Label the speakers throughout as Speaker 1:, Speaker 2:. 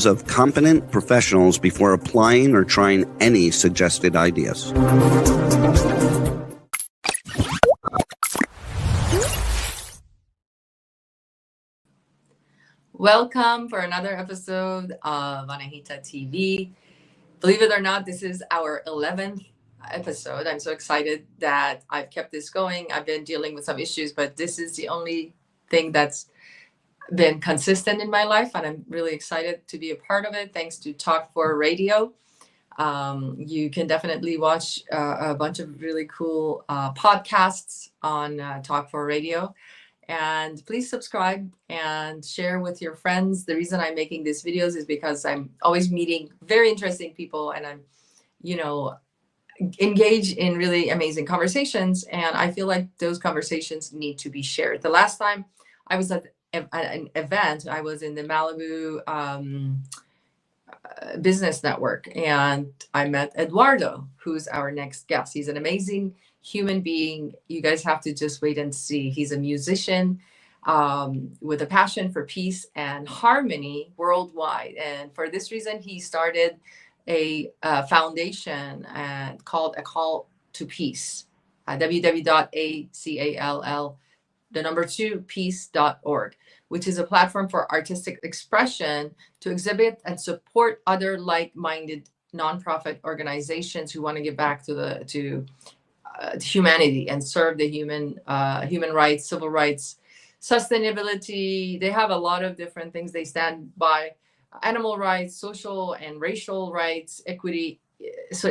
Speaker 1: of competent professionals before applying or trying any suggested ideas.
Speaker 2: Welcome for another episode of Anahita TV. Believe it or not, this is our 11th episode. I'm so excited that I've kept this going. I've been dealing with some issues, but this is the only thing that's been consistent in my life, and I'm really excited to be a part of it. Thanks to Talk for Radio. You can definitely watch a bunch of really cool podcasts on Talk for Radio. And please subscribe and share with your friends. The reason I'm making these videos is because I'm always meeting very interesting people, and I'm, engaged in really amazing conversations. And I feel like those conversations need to be shared. The last time I was at an event, I was in the Malibu Business Network, and I met Eduardo, who's our next guest. He's an amazing human being. You guys have to just wait and see. He's a musician with a passion for peace and harmony worldwide. And for this reason, he started a foundation called A Call to Peace, www.acall2peace.org, which is a platform for artistic expression to exhibit and support other like-minded nonprofit organizations who want to give back to humanity and serve the human rights, civil rights, sustainability. They have a lot of different things they stand by: animal rights, social and racial rights, equity,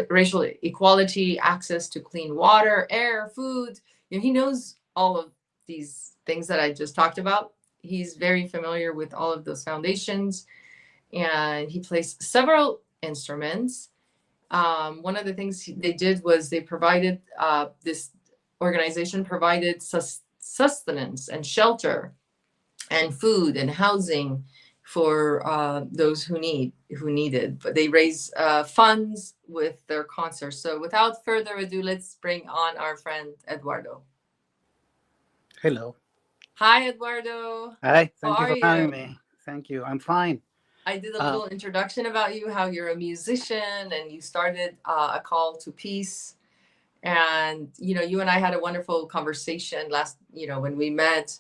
Speaker 2: racial equality, access to clean water, air, food. He knows all of these things that I just talked about. He's very familiar with all of those foundations, and he plays several instruments. One of the things they did was they provided, this organization provided sustenance and shelter and food and housing for those who needed. But they raise funds with their concerts. So without further ado, let's bring on our friend Eduardo.
Speaker 3: Hello.
Speaker 2: Hi, Eduardo.
Speaker 3: Hi. Thank you for having me. Thank you. I'm fine.
Speaker 2: I did a little introduction about you, how you're a musician and you started A Call to Peace. And, you and I had a wonderful conversation when we met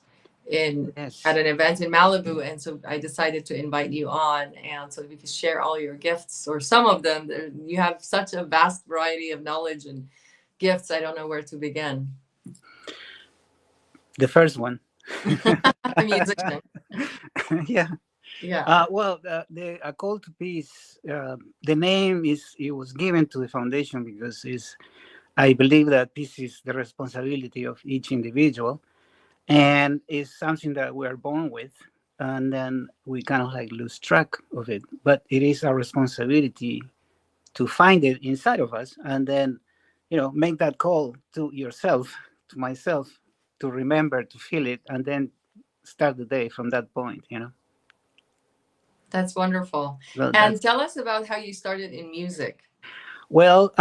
Speaker 2: at an event in Malibu. And so I decided to invite you on, and so we could share all your gifts, or some of them. You have such a vast variety of knowledge and gifts. I don't know where to begin.
Speaker 3: The first one.
Speaker 2: A musician.
Speaker 3: Yeah.
Speaker 2: Yeah.
Speaker 3: Well, the A Call to Peace, the name it was given to the foundation because I believe that peace is the responsibility of each individual, and it's something that we are born with, and then we kind of lose track of it. But it is our responsibility to find it inside of us, and then, make that call to yourself, to myself, to remember, to feel it, and then start the day from that point,
Speaker 2: That's wonderful.
Speaker 3: Well,
Speaker 2: and tell us about how you started in music.
Speaker 3: Well,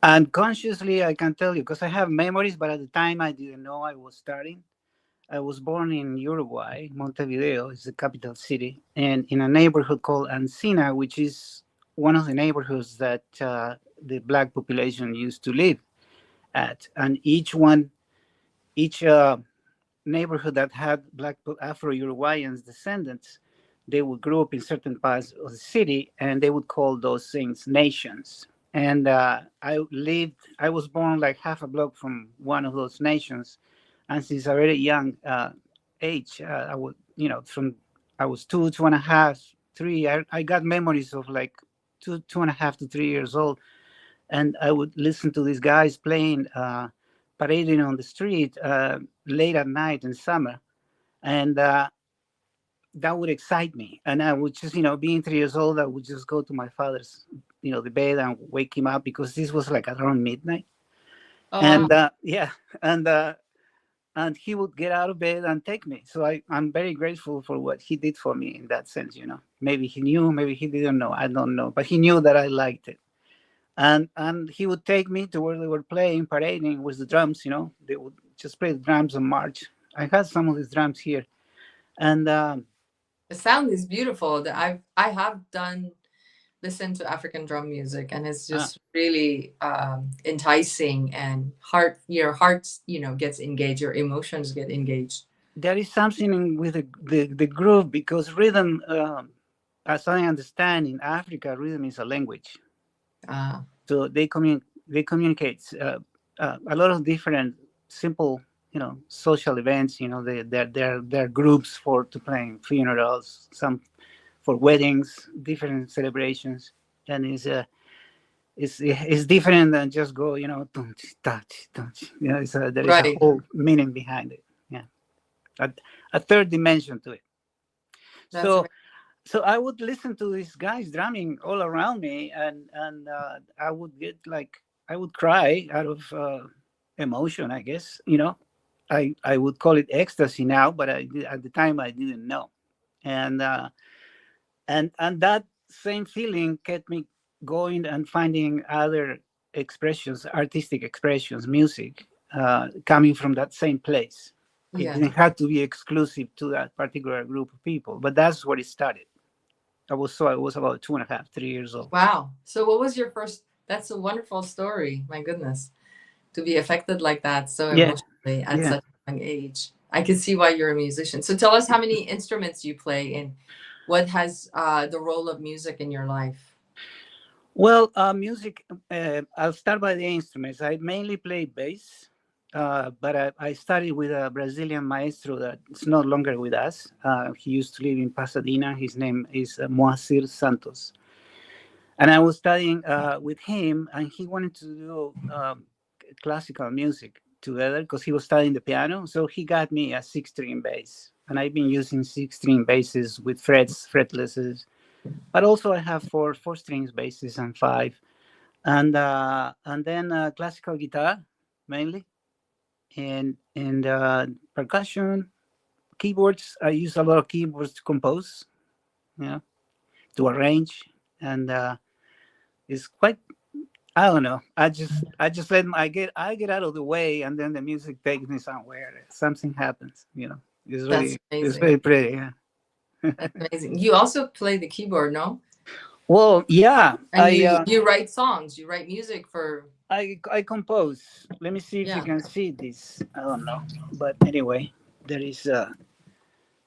Speaker 3: unconsciously, I can tell you, because I have memories, but at the time I didn't know I was starting. I was born in Uruguay. Montevideo is the capital city, and in a neighborhood called Encina, which is one of the neighborhoods that the Black population used to live at. And each neighborhood that had Black Afro-Uruguayans descendants, they would group in certain parts of the city, and they would call those things nations. And I was born half a block from one of those nations, and since a very young age, I was 2, 2.5, 3. I got memories of 2.5 to 3 years old, and I would listen to these guys playing, parading on the street late at night in summer, and that would excite me. And I would just, being 3 years old, I would just go to my father's, the bed, and wake him up, because this was around midnight. Oh, and and he would get out of bed and take me. So I'm very grateful for what he did for me in that sense. Maybe he knew, maybe he didn't know, I don't know, but he knew that I liked it. And he would take me to where they were playing, parading with the drums. They would just play the drums and march. I had some of these drums here, and
Speaker 2: The sound is beautiful. That I have done listen to African drum music, and it's
Speaker 3: Uh,
Speaker 2: just really enticing, and your heart, gets engaged, your emotions get engaged.
Speaker 3: there is something with the groove because rhythm, as I understand, in Africa, rhythm is a language.
Speaker 2: Uh,
Speaker 3: So they communicate a lot of different simple, social events. They're groups for to play funerals, some for weddings, different celebrations, and it's different than just go, touch, touch. There is a
Speaker 2: right.
Speaker 3: whole meaning behind it. Yeah, a, a third dimension to it.
Speaker 2: That's
Speaker 3: So
Speaker 2: amazing.
Speaker 3: so I would listen to these guys drumming all around me, and I would get like I would cry out of emotion. I guess I would call it ecstasy now, but at the time I didn't know, and and that same feeling kept me going and finding other expressions, artistic expressions, music coming from that same place. It
Speaker 2: Yeah.
Speaker 3: didn't have to be exclusive to that particular group of people, but that's where it started. I was about 2.5, 3 years old.
Speaker 2: Wow. So what was your first? That's a wonderful story. My goodness, to be affected like that so
Speaker 3: Yeah,
Speaker 2: emotionally at
Speaker 3: yeah.
Speaker 2: such a young age. I can see why you're a musician. So tell us how many instruments you play, and what has the role of music in your life?
Speaker 3: Well, music. I'll start by the instruments. I mainly play bass, but I studied with a Brazilian maestro that's no longer with us. He used to live in Pasadena. His name is Moacir Santos, and I was studying with him, and he wanted to do classical music together because he was studying the piano. So he got me a six-string bass, and I've been using six-string basses with frets, fretlesses. But also I have four strings basses and five, and then classical guitar mainly, and percussion, keyboards. I use a lot of keyboards to compose, you know, to arrange, and it's quite. I don't know. I just I get out of the way, and then the music takes me somewhere. Something happens,
Speaker 2: That's
Speaker 3: It's
Speaker 2: amazing.
Speaker 3: very pretty. Yeah.
Speaker 2: That's amazing. You also play the keyboard, no?
Speaker 3: Well, yeah.
Speaker 2: And you write songs. You write music for.
Speaker 3: I compose. Let me see if you
Speaker 2: Yeah.
Speaker 3: can see this. I don't know, but anyway, there is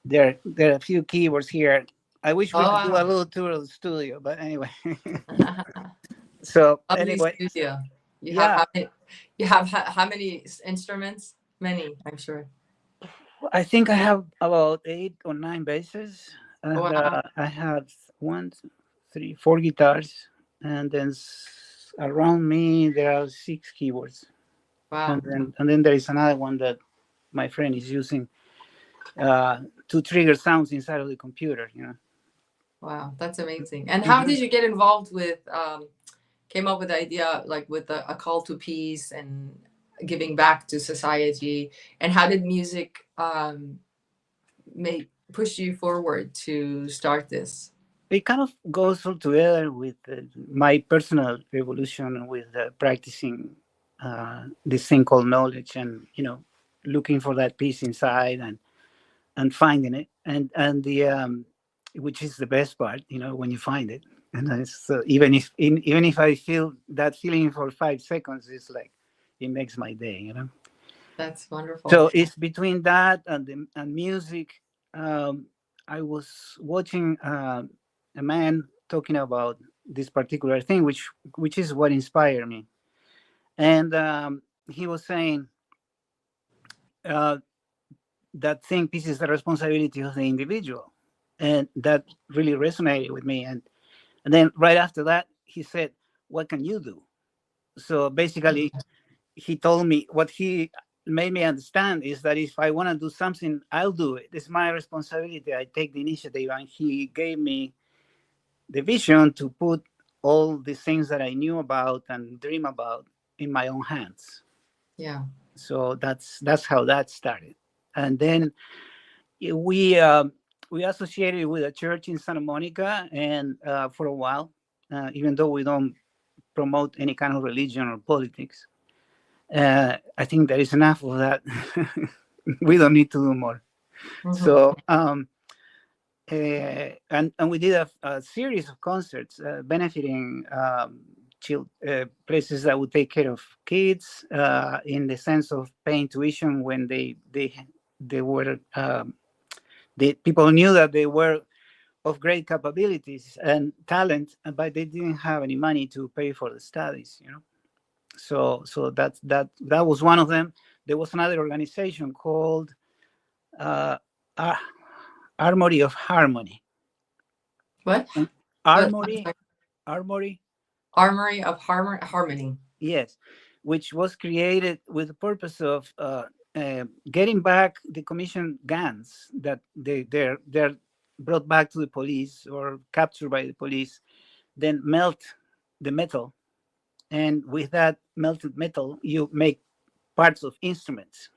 Speaker 3: there are a few keywords here. I wish we
Speaker 2: Oh
Speaker 3: could do a
Speaker 2: wow.
Speaker 3: little tour of the studio, but anyway. So
Speaker 2: Lovely
Speaker 3: anyway,
Speaker 2: studio. You have
Speaker 3: yeah,
Speaker 2: how many? You have how many instruments? Many, I'm sure.
Speaker 3: I think I have about 8 or 9 basses, and
Speaker 2: Wow.
Speaker 3: I have one, two, three, 4 guitars, and then around me there are 6 keyboards,
Speaker 2: Wow.
Speaker 3: and then there is another one that my friend is using to trigger sounds inside of the computer.
Speaker 2: Wow. That's amazing. And how
Speaker 3: Mhm.
Speaker 2: did you get involved with? Came up with the idea like with a call to peace and giving back to society. And how did music make push you forward to start this?
Speaker 3: It kind of goes all together with my personal evolution with practicing this thing called knowledge, and looking for that peace inside, and finding it, and the which is the best part, when you find it. And even if I feel that feeling for 5 seconds, it's like it makes my day.
Speaker 2: That's wonderful.
Speaker 3: So it's between that and music. um, I was watching a man talking about this particular thing, which is what inspired me. And he was saying uh, that thing, peace is the responsibility of the individual, and that really resonated with me. And then right after that, he said, "What can you do?" So basically, he told me what he made me understand is that if I want to do something, I'll do it. It's my responsibility. I take the initiative, and he gave me the vision to put all the things that I knew about and dream about in my own hands.
Speaker 2: Yeah.
Speaker 3: So that's how that started. And then we associated with a church in Santa Monica, and for a while, even though we don't promote any kind of religion or politics, I think there is enough of that. We don't need to do more.
Speaker 2: Mhm.
Speaker 3: So and we did a series of concerts benefiting places that would take care of kids in the sense of paying tuition when they were the people knew that they were of great capabilities and talent, but they didn't have any money to pay for the studies. So that was one of them. There was another organization called uh, Ar- Armory of Harmony.
Speaker 2: What?
Speaker 3: Armory,
Speaker 2: What?
Speaker 3: Armory,
Speaker 2: Armory of Harmony.
Speaker 3: yes, which was created with the purpose of getting back the commission guns that they're brought back to the police or captured by the police, then melt the metal, and with that melted metal, you make parts of instruments,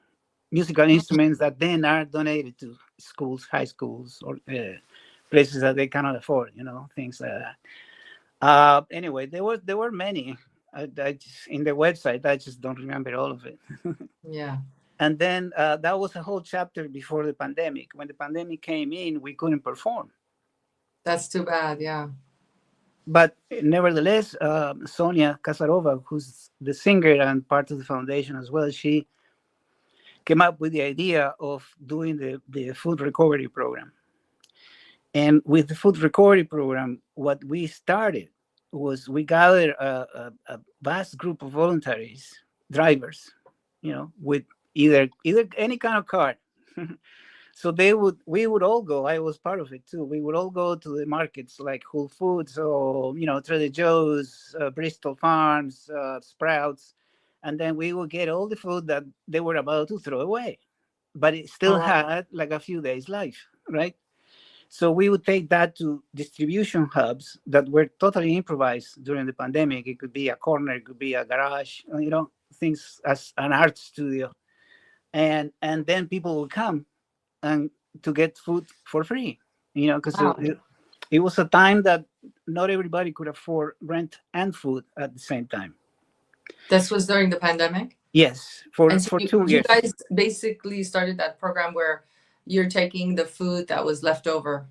Speaker 3: musical instruments that then are donated to schools, high schools, or places that they cannot afford. Things like that. Anyway, there were many. I just, in the website, I just don't remember all of it.
Speaker 2: Yeah.
Speaker 3: And then that was a whole chapter before the pandemic. When the pandemic came in, we couldn't perform.
Speaker 2: That's too bad. Yeah.
Speaker 3: But nevertheless, Sonia Kasarova, who's the singer and part of the foundation as well, she came up with the idea of doing the food recovery program. And with the food recovery program, what we started was we gathered a vast group of voluntaries, drivers, with either any kind of card. So we would all go. I was part of it too. We would all go to the markets like Whole Foods or Trader Joe's, Bristol Farms, Sprouts, and then we would get all the food that they were about to throw away, but it still had like a few days life, right? So we would take that to distribution hubs that were totally improvised during the pandemic. It could be a corner, it could be a garage, things as an art studio, and then people would come and to get food for free, because it was a time that not everybody could afford rent and food at the same time.
Speaker 2: This was during the pandemic?
Speaker 3: Yes, for
Speaker 2: so
Speaker 3: 2 years.
Speaker 2: You guys basically started that program where you're taking the food that was left over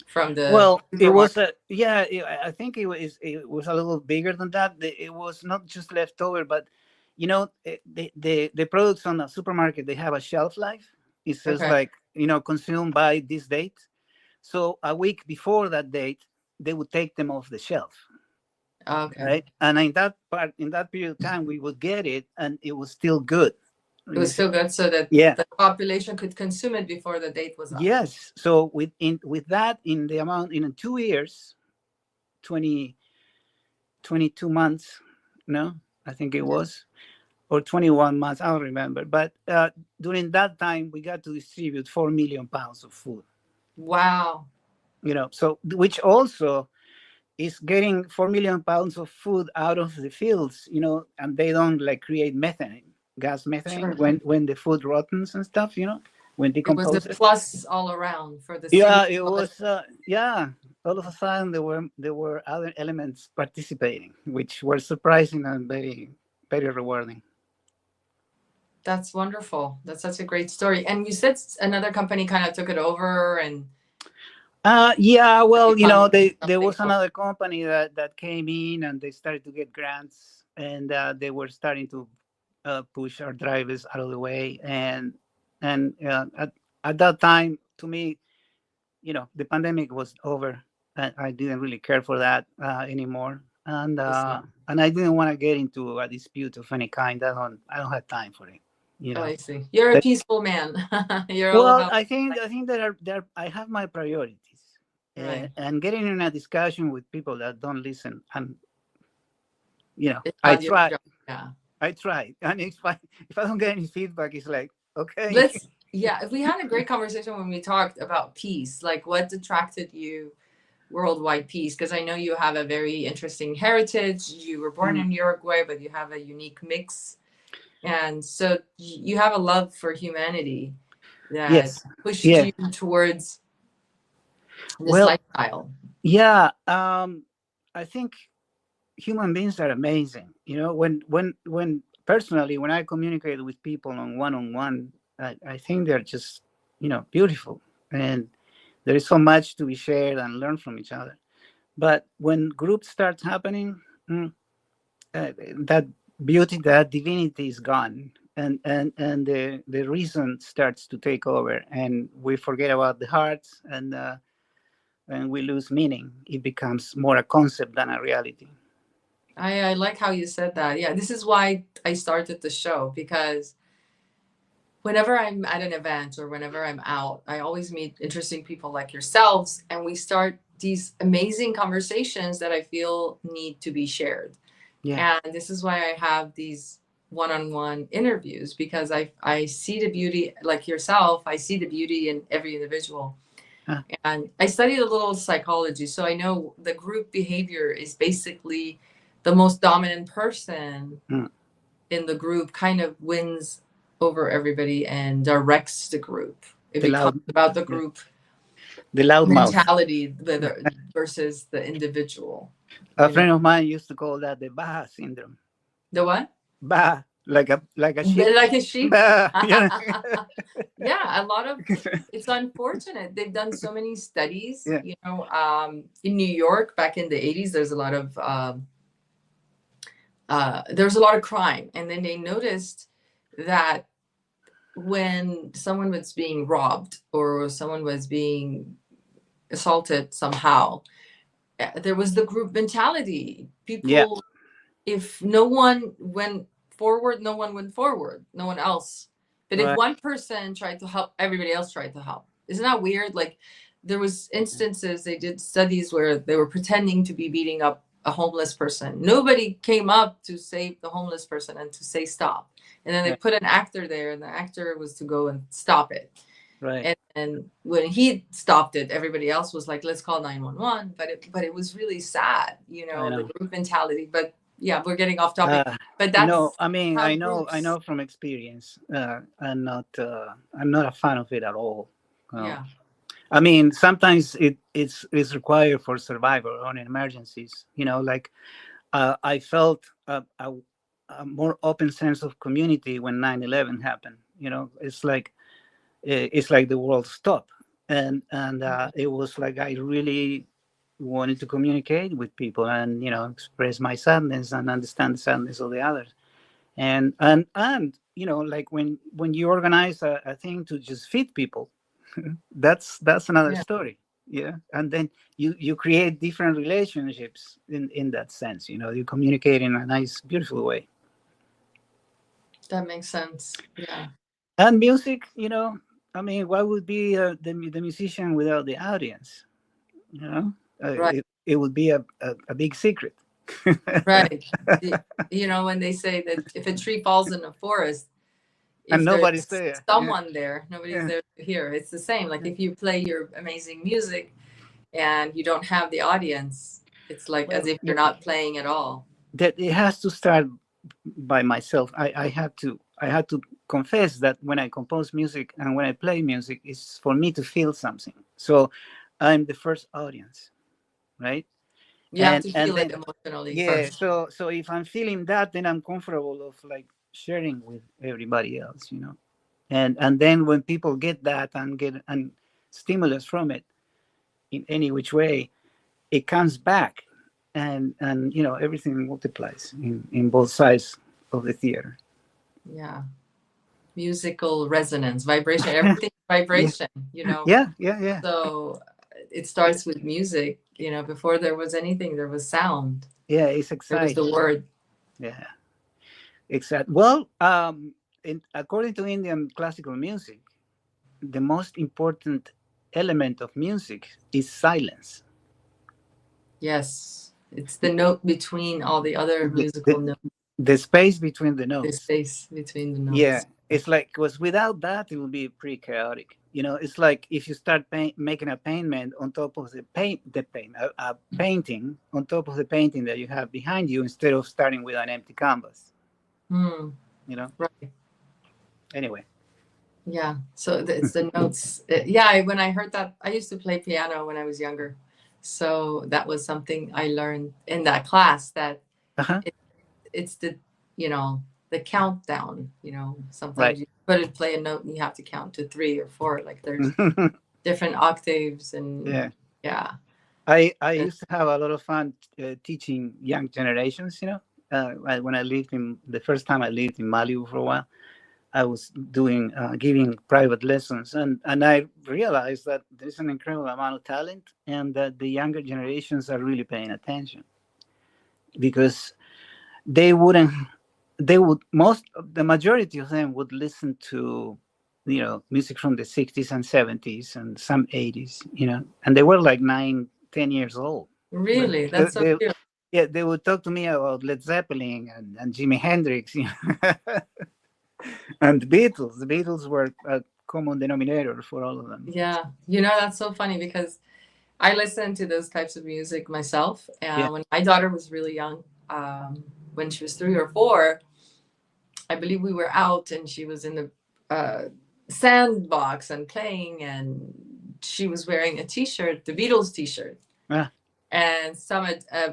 Speaker 2: from the.
Speaker 3: Well, it was I think it was a little bigger than that. It was not just leftover, but the products on the supermarket, they have a shelf life. It says like consumed by this date. So a week before that date, they would take them off the shelf.
Speaker 2: Okay.
Speaker 3: Right, and in that period of time, we would get it, and it was still good.
Speaker 2: It was still good, so that the population could consume it before the date was up.
Speaker 3: Yes. So with that, in the amount in 2 years, 22 months, no, I think it was, or 21 months, I don't remember. But during that time, we got to distribute 4 million pounds of food.
Speaker 2: Wow.
Speaker 3: So which also is getting 4 million pounds of food out of the fields, and they don't like create gas methane when the food rottens and stuff, when decomposes.
Speaker 2: It was a plus all around for the.
Speaker 3: Yeah, it was. All of a sudden there were other elements participating, which were surprising and very, very rewarding.
Speaker 2: That's wonderful. That's such a great story. And you said another company kind of took it over and.
Speaker 3: Yeah, well, there was another company that came in and they started to get grants, and they were starting to push our drivers out of the way. And at that time, to me, the pandemic was over. I didn't really care for that anymore, and I didn't want to get into a dispute of any kind. I don't have time for it.
Speaker 2: I see. You're a peaceful man.
Speaker 3: I think that I have my priorities.
Speaker 2: Right.
Speaker 3: And getting in a discussion with people that don't listen, and I try.
Speaker 2: Yeah.
Speaker 3: I try, and if I don't get any feedback, it's like, okay.
Speaker 2: If we had a great conversation when we talked about peace, like what attracted you, worldwide peace, because I know you have a very interesting heritage. You were born in Uruguay, but you have a unique mix, and so you have a love for humanity that pushed you towards this lifestyle.
Speaker 3: Yeah, I think human beings are amazing. When personally, when I communicate with people on one-on-one, I think they're just beautiful, and There is so much to be shared and learn from each other. But when groups start happening, that beauty, that divinity is gone, and the reason starts to take over, and we forget about the hearts, and we lose meaning. It becomes more a concept than a reality.
Speaker 2: I like how you said that. Yeah, this is why I started the show, because whenever I'm at an event or whenever I'm out, I always meet interesting people like yourselves, and we start these amazing conversations that I feel need to be shared.
Speaker 3: Yeah,
Speaker 2: And this is why I have these one-on-one interviews, because I see the beauty, like yourself, I see the beauty in every individual.
Speaker 3: Ah.
Speaker 2: And I studied a little psychology, so I know the group behavior is basically the most dominant person
Speaker 3: Mm.
Speaker 2: in the group kind of wins over everybody and directs the group. It
Speaker 3: the loud,
Speaker 2: becomes about the
Speaker 3: yeah,
Speaker 2: group
Speaker 3: the loud mouth.
Speaker 2: mentality versus the individual.
Speaker 3: A
Speaker 2: You know,
Speaker 3: friend of mine used to call that the Baja syndrome.
Speaker 2: the what?
Speaker 3: Bah, like a sheep.
Speaker 2: Like a sheep.
Speaker 3: Bah, yeah.
Speaker 2: Yeah, a lot of, it's unfortunate. They've done so many studies,
Speaker 3: Yeah.
Speaker 2: you know, in New York back in the 80s, there's a lot of crime. And then they noticed that when someone was being robbed or someone was being assaulted somehow, there was the group mentality. People,
Speaker 3: Yeah.
Speaker 2: if no one went forward, no one went forward, no one else. But if
Speaker 3: Right.
Speaker 2: one person tried to help, everybody else tried to help. Isn't that weird? Like, there was instances, they did studies where they were pretending to be beating up a homeless person. Nobody came up to save the homeless person and to say stop. And then they
Speaker 3: Yeah.
Speaker 2: put an actor there, and the actor was to go and stop it.
Speaker 3: Right.
Speaker 2: And when he stopped it, everybody else was like, let's call 911. But it was really sad, you
Speaker 3: I
Speaker 2: know, the
Speaker 3: know.
Speaker 2: group mentality. But yeah, we're getting off topic. But
Speaker 3: No,
Speaker 2: that's
Speaker 3: I mean,
Speaker 2: how
Speaker 3: I
Speaker 2: groups,
Speaker 3: know from experience. I'm not a fan of it at all.
Speaker 2: yeah.
Speaker 3: I mean, sometimes it's required for survival or in emergencies. You know, like I felt a more open sense of community when 9/11 happened. You know, it's like the world stopped, and it was like I really wanted to communicate with people and express my sadness and understand the sadness of the others. And like when you organize a thing to just feed people, that's another
Speaker 2: Yeah,
Speaker 3: story. Yeah, and then you create different relationships in that sense. You communicate in a nice, beautiful way.
Speaker 2: that makes sense. Yeah.
Speaker 3: And music, I mean, what would be the musician without the audience? You know,
Speaker 2: Right.
Speaker 3: it would be a big secret.
Speaker 2: Right. You know, when they say that if a tree falls in a forest,
Speaker 3: And
Speaker 2: if
Speaker 3: nobody's
Speaker 2: there's
Speaker 3: there. Yeah.
Speaker 2: someone there, nobody's
Speaker 3: Yeah.
Speaker 2: there to hear. It's the same. Like,
Speaker 3: Yeah.
Speaker 2: if you play your amazing music and you don't have the audience, it's like as
Speaker 3: Well,
Speaker 2: if you're not playing at all.
Speaker 3: that it has to start by myself. I had to confess that when I compose music and when I play music, it's for me to feel something. So I'm the first audience, right?
Speaker 2: You have to
Speaker 3: And
Speaker 2: feel it
Speaker 3: then
Speaker 2: emotionally
Speaker 3: yeah,
Speaker 2: first.
Speaker 3: so if I'm feeling that, then I'm comfortable of like sharing with everybody else, and then when people get that and get and stimulus from it in any which way, it comes back, and everything multiplies in both sides of the theater.
Speaker 2: Yeah. Musical resonance, vibration, everything
Speaker 3: Yeah,
Speaker 2: vibration,
Speaker 3: yeah, yeah, yeah,
Speaker 2: So it starts with music, before there was anything, there was sound,
Speaker 3: yeah. It's
Speaker 2: there was the
Speaker 3: exciting.
Speaker 2: word.
Speaker 3: Yeah, exactly. Well, according to Indian classical music, the most important element of music is silence.
Speaker 2: Yes. It's the note between all the other
Speaker 3: The,
Speaker 2: musical
Speaker 3: the,
Speaker 2: notes,
Speaker 3: the space between the
Speaker 2: the
Speaker 3: notes.
Speaker 2: space between the
Speaker 3: Yeah,
Speaker 2: notes.
Speaker 3: it's like, because without that, it will be pretty chaotic. It's like if you start making a paintment on top of a painting on top of the painting that you have behind you, instead of starting with an empty canvas.
Speaker 2: Hmm.
Speaker 3: You know.
Speaker 2: Right.
Speaker 3: Anyway.
Speaker 2: Yeah. So it's the notes. When I heard that, I used to play piano when I was younger. So that was something I learned in that class, that
Speaker 3: Uh-huh.
Speaker 2: it's the countdown.
Speaker 3: Right.
Speaker 2: Sometimes you play a note and you have to count to 3 or 4. Like, there's different octaves and
Speaker 3: Yeah.
Speaker 2: yeah.
Speaker 3: I used to have a lot of fun teaching young generations. When I lived in the first time I lived in Malibu for a while, I was doing giving private lessons, and I realized that there's an incredible amount of talent, and that the younger generations are really paying attention, because they wouldn't they would the majority of them would listen to music from the 60s and 70s and some 80s, and they were like 9, 10 years old. But
Speaker 2: Really, that's so cute.
Speaker 3: yeah, they would talk to me about Led Zeppelin and Jimi Hendrix, and the Beatles were a common denominator for all of them.
Speaker 2: Yeah, that's so funny because I listen to those types of music myself.
Speaker 3: Yeah.
Speaker 2: When my daughter was really young, when she was 3 or 4, I believe we were out and she was in the sandbox and playing, and she was wearing a T-shirt, the Beatles T-shirt.
Speaker 3: Ah.
Speaker 2: And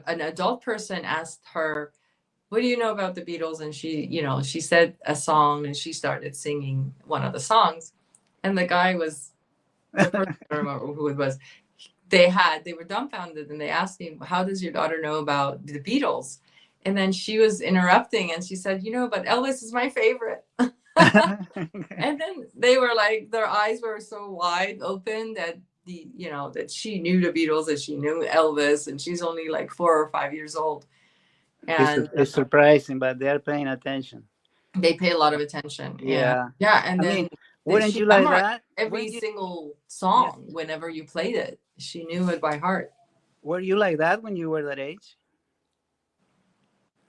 Speaker 2: an adult person asked her, "What do you know about the Beatles?" And she said a song, and she started singing one of the songs. And the guy was, the person, I don't remember who it was. They were dumbfounded, and they asked me, "How does your daughter know about the Beatles?" And then she was interrupting, and she said, "But Elvis is my favorite." And then they were like, their eyes were so wide open that that she knew the Beatles, that she knew Elvis, and she's only like 4 or 5 years old. And
Speaker 3: it's surprising, but they're paying attention.
Speaker 2: they pay a lot of attention.
Speaker 3: Yeah.
Speaker 2: And
Speaker 3: I
Speaker 2: then
Speaker 3: mean, wouldn't
Speaker 2: she
Speaker 3: you like
Speaker 2: memorized
Speaker 3: that?
Speaker 2: every single song. Whenever you played it, she knew it by heart.
Speaker 3: Were you like that when you were that age?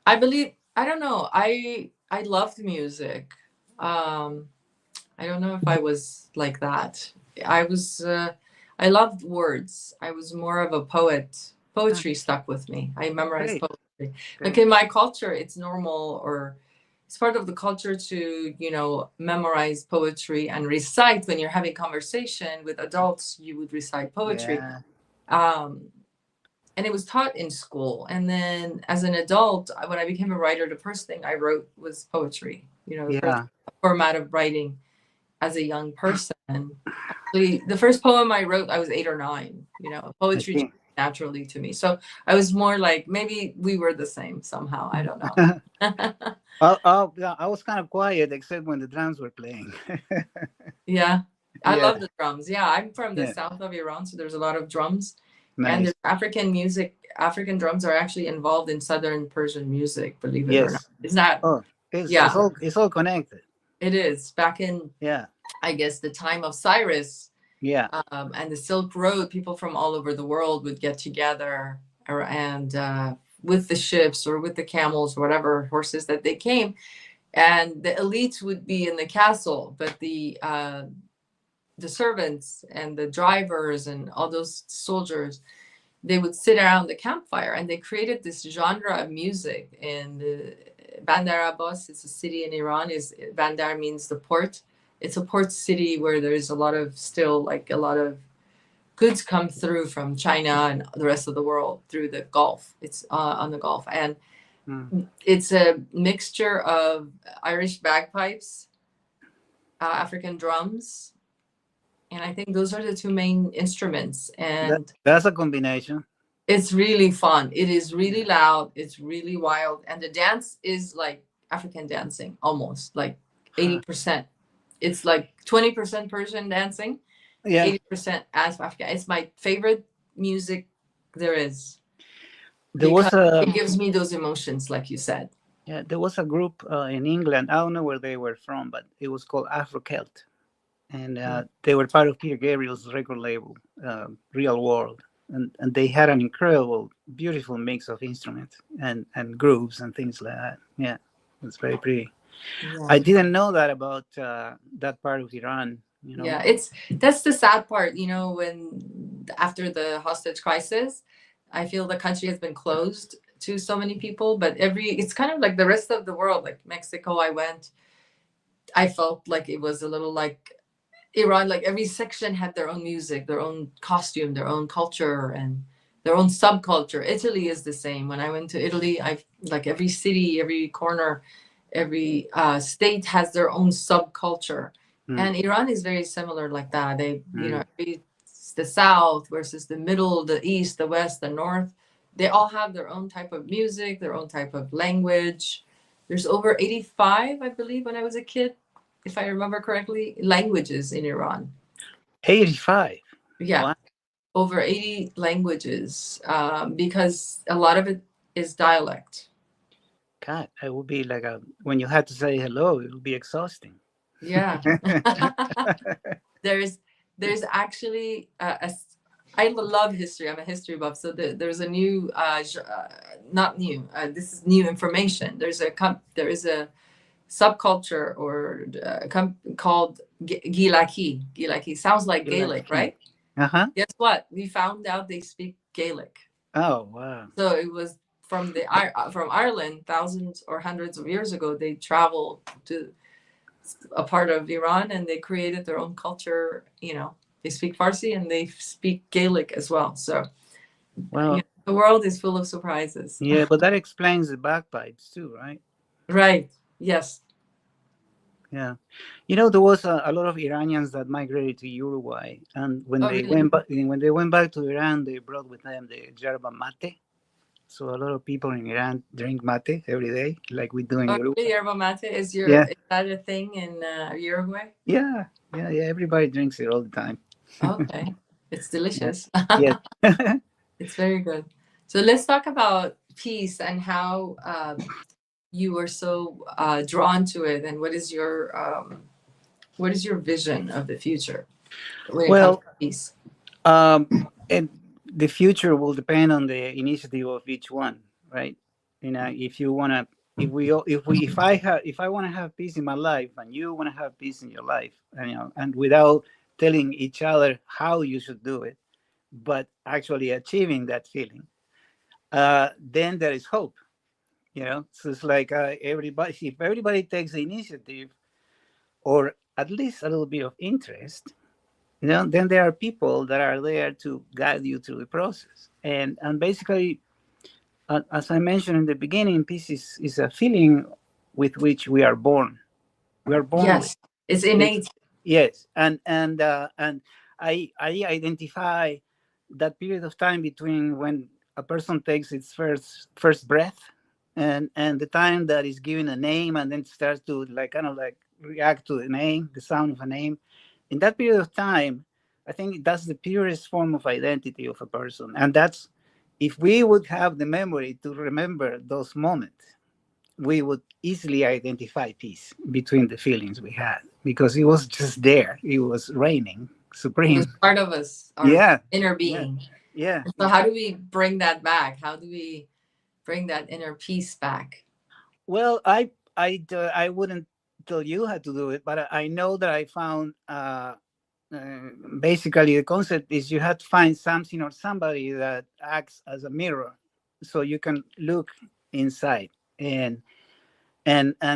Speaker 2: I believe, I don't know. I loved music. I don't know if I was like that. I loved words. I was more of a poet. Poetry stuck with me. I memorized
Speaker 3: Great.
Speaker 2: poetry. Like in my culture, it's normal, or it's part of the culture to, memorize poetry and recite. When you're having conversation with adults, you would recite poetry.
Speaker 3: Yeah.
Speaker 2: And it was taught in school. And then as an adult, when I became a writer, the first thing I wrote was poetry, the first format of writing as a young person. Actually, the first poem I wrote, I was 8 or 9, poetry came naturally to me. So I was more like, maybe we were the same somehow. I don't know.
Speaker 3: I was kind of quiet, except when the drums were playing.
Speaker 2: Yeah. I love the drums. Yeah. I'm from the south of Iran, so there's a lot of drums. Nice. And there's African music. African drums are actually involved in Southern Persian music, believe it or not. It's not.
Speaker 3: Oh, it's all connected.
Speaker 2: It is. Back in, I guess, the time of Cyrus, and the Silk Road, people from all over the world would get together, and with the ships or with the camels or whatever horses that they came, and the elites would be in the castle, but the servants and the drivers and all those soldiers, they would sit around the campfire, and they created this genre of music. And Bandar Abbas, it's a city in Iran. Bandar means the port. It's a port city where there's a lot of goods come through from China and the rest of the world through the Gulf. It's on the Gulf, and it's a mixture of Irish bagpipes, African drums, and I think those are the 2 main instruments. And
Speaker 3: that's a combination.
Speaker 2: It's really fun. It is really loud. It's really wild. And the dance is like African dancing, almost like 80%. It's like 20% Persian dancing, 80% as African. It's my favorite music there is. It gives me those emotions, like you said.
Speaker 3: Yeah, there was a group in England. I don't know where they were from, but it was called Afro Celt. And they were part of Peter Gabriel's record label, Real World. And they had an incredible, beautiful mix of instruments and grooves and things like that. Yeah, it's very pretty. Yeah. I didn't know that about that part of Iran.
Speaker 2: Yeah, that's the sad part. When after the hostage crisis, I feel the country has been closed to so many people. But it's kind of like the rest of the world. Like Mexico, I felt like it was a little like Iran, like every section had their own music, their own costume, their own culture, and their own subculture. Italy is the same. When I went to Italy, like every city, every corner, every state has their own subculture. And Iran is very similar like that. They, every the South versus the Middle, the East, the West, the North. They all have their own type of music, their own type of language. There's over 85, I believe, when I was a kid, if I remember correctly, languages in Iran.
Speaker 3: 85.
Speaker 2: Yeah,
Speaker 3: Wow.
Speaker 2: over 80 languages, because a lot of it is dialect.
Speaker 3: God, it would be like when you had to say hello, it would be exhausting.
Speaker 2: Yeah. there's actually I love history. I'm a history buff. So there's a new not new. This is new information. There is a subculture or called Gilaki. Gilaki sounds like Gaelic,
Speaker 3: Gilaki.
Speaker 2: right? Guess what? We found out they speak Gaelic.
Speaker 3: Oh, wow.
Speaker 2: So it was from Ireland, thousands or hundreds of years ago. They traveled to a part of Iran and they created their own culture. They speak Farsi and they speak Gaelic as well. So
Speaker 3: well,
Speaker 2: the world is full of surprises.
Speaker 3: Yeah, but that explains the bagpipes too, right?
Speaker 2: Right. Yes.
Speaker 3: Yeah. There was a lot of Iranians that migrated to Uruguay, and when they went back to Iran, they brought with them the yerba mate. So a lot of people in Iran drink mate every day, like we do in Uruguay.
Speaker 2: Yerba mate is that a thing in Uruguay?
Speaker 3: Yeah. Everybody drinks it all the time.
Speaker 2: Okay, it's delicious.
Speaker 3: Yeah.
Speaker 2: It's very good. So let's talk about peace and how you were so drawn to it, and what is your vision of the future when it comes to peace?
Speaker 3: And the future will depend on the initiative of each one, right? If you want to, if I want to have peace in my life, and you want to have peace in your life, and without telling each other how you should do it, but actually achieving that feeling, then there is hope. So it's like if everybody takes the initiative, or at least a little bit of interest, then there are people that are there to guide you through the process. And basically, as I mentioned in the beginning, peace is a feeling with which we are born. We are born.
Speaker 2: Yes, it's innate.
Speaker 3: Yes, and I identify that period of time between when a person takes its first breath and the time that is given a name and then starts to kind of react to the name, the sound of a name. In that period of time, I think that's the purest form of identity of a person. And that's, if we would have the memory to remember those moments, we would easily identify peace between the feelings we had, because it was just there. It was reigning supreme.
Speaker 2: It was part of us, our inner being.
Speaker 3: Yeah.
Speaker 2: So how do we bring that back? How do we bring that inner peace back?
Speaker 3: Well, I wouldn't tell you how to do it, but I know that I found basically the concept is you have to find something or somebody that acts as a mirror, so you can look inside and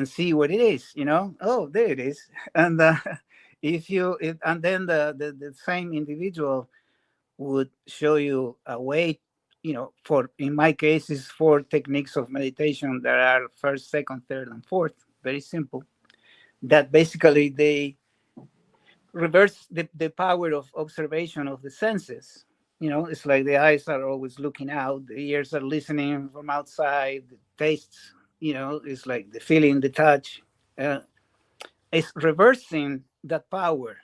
Speaker 3: see what it is. Oh, there it is. And and then the same individual would show you a way. For, in my case, is 4 techniques of meditation that are first, second, third, and fourth. Very simple. That basically they reverse the power of observation of the senses. It's like the eyes are always looking out, the ears are listening from outside, the tastes, it's like the feeling, the touch. It's reversing that power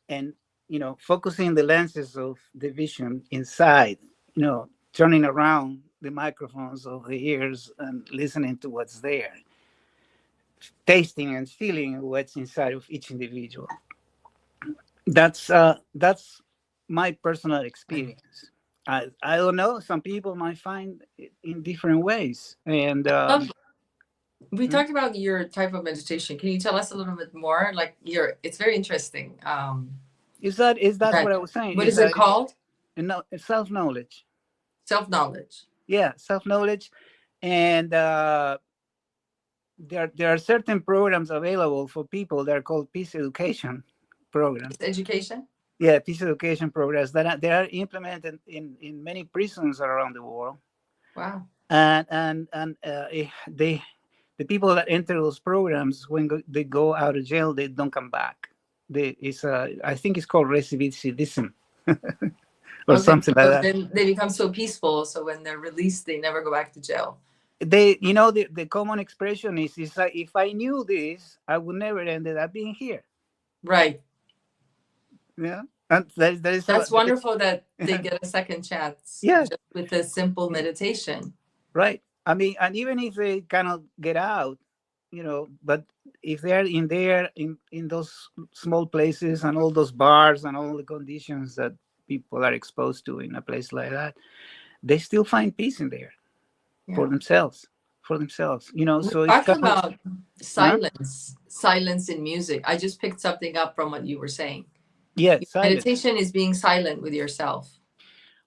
Speaker 3: and, focusing the lenses of the vision inside, turning around the microphones of the ears and listening to what's there, tasting and feeling what's inside of each individual. That's my personal experience. I don't know. Some people might find it in different ways. And
Speaker 2: we talked about your type of meditation. Can you tell us a little bit more? It's very interesting.
Speaker 3: Is that what I was saying?
Speaker 2: What is it called?
Speaker 3: No, it's self-knowledge.
Speaker 2: Self-knowledge.
Speaker 3: Yeah, self-knowledge, and there are certain programs available for people that are called peace education programs.
Speaker 2: Education.
Speaker 3: Yeah, peace education programs that they are implemented in many prisons around the world.
Speaker 2: Wow.
Speaker 3: And the people that enter those programs, when they go out of jail, they don't come back. I think it's called recidivism. or
Speaker 2: Okay,
Speaker 3: something like
Speaker 2: so
Speaker 3: that.
Speaker 2: then they become so peaceful. So when they're released, they never go back to jail.
Speaker 3: They, the common expression is like, if I knew this, I would never ended up being here.
Speaker 2: Right.
Speaker 3: Yeah, and there is
Speaker 2: That's wonderful that they get a second chance
Speaker 3: yeah,
Speaker 2: just with a simple meditation.
Speaker 3: right. I mean, and even if they cannot get out, but if they're in there in those small places and all those bars and all the conditions that people are exposed to in a place like that, they still find peace in there for
Speaker 2: Yeah.
Speaker 3: themselves.
Speaker 2: We
Speaker 3: So it's
Speaker 2: talked
Speaker 3: kind of,
Speaker 2: about silence in music. I just picked something up from what you were saying.
Speaker 3: yeah, silence.
Speaker 2: Meditation is being silent with yourself.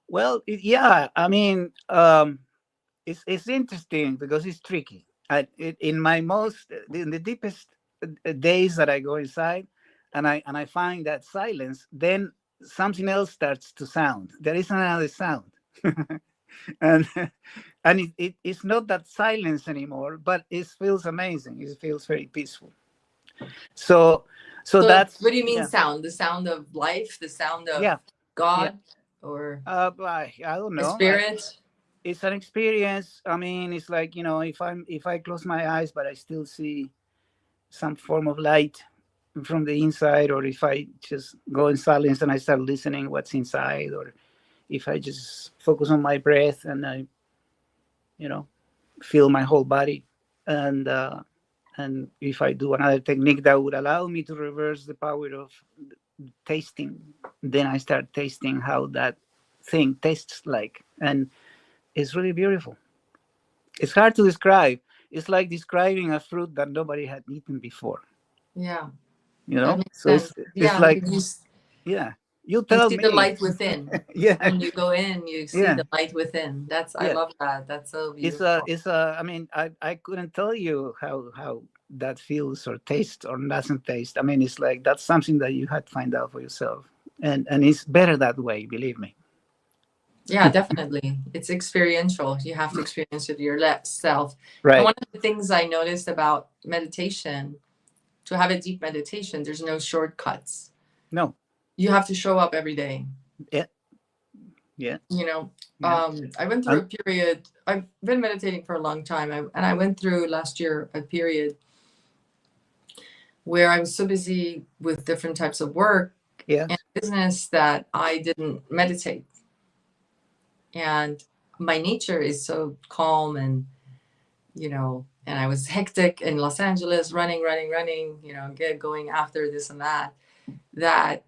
Speaker 3: Well, yeah, I mean, it's interesting because it's tricky. In my in the deepest days that I go inside, and I find that silence, then something else starts to sound. There is another sound, and it's not that silence anymore, but it feels amazing. It feels very peaceful. So
Speaker 2: So
Speaker 3: that's,
Speaker 2: what do you mean
Speaker 3: yeah,
Speaker 2: sound? The sound of life, the sound of
Speaker 3: yeah, yeah.
Speaker 2: God, or
Speaker 3: I don't
Speaker 2: a
Speaker 3: know.
Speaker 2: spirit?
Speaker 3: It's an experience. I mean, it's like, if I close my eyes, but I still see some form of light from the inside, or if I just go in silence and I start listening what's inside, or if I just focus on my breath and I, feel my whole body, and if I do another technique that would allow me to reverse the power of tasting, then I start tasting how that thing tastes like, and it's really beautiful. It's hard to describe. It's like describing a fruit that nobody had eaten before.
Speaker 2: Yeah, that makes
Speaker 3: So
Speaker 2: sense.
Speaker 3: it's
Speaker 2: Yeah,
Speaker 3: like,
Speaker 2: because
Speaker 3: yeah, you
Speaker 2: you
Speaker 3: tell
Speaker 2: see the
Speaker 3: me.
Speaker 2: light within.
Speaker 3: Yeah,
Speaker 2: When you go in, you see
Speaker 3: yeah,
Speaker 2: the light within. I
Speaker 3: yeah.
Speaker 2: love that. That's so
Speaker 3: It's a
Speaker 2: beautiful.
Speaker 3: it's a. I mean, I couldn't tell you how that feels or tastes or doesn't taste. I mean, it's like that's something that you had to find out for yourself, and it's better that way. Believe me.
Speaker 2: Yeah, definitely. It's experiential. You have to experience it yourself. And
Speaker 3: Right.
Speaker 2: one of the things I noticed about meditation, to have a deep meditation, there's no shortcuts.
Speaker 3: No.
Speaker 2: You have to show up every day.
Speaker 3: Yeah. Yeah.
Speaker 2: You know,
Speaker 3: Yeah.
Speaker 2: I went through a period, I've been meditating for a long time. And I went through last year a period where I was so busy with different types of work
Speaker 3: Yeah.
Speaker 2: and business that I didn't meditate. And my nature is so calm and I was hectic in Los Angeles, running, going after this and that, that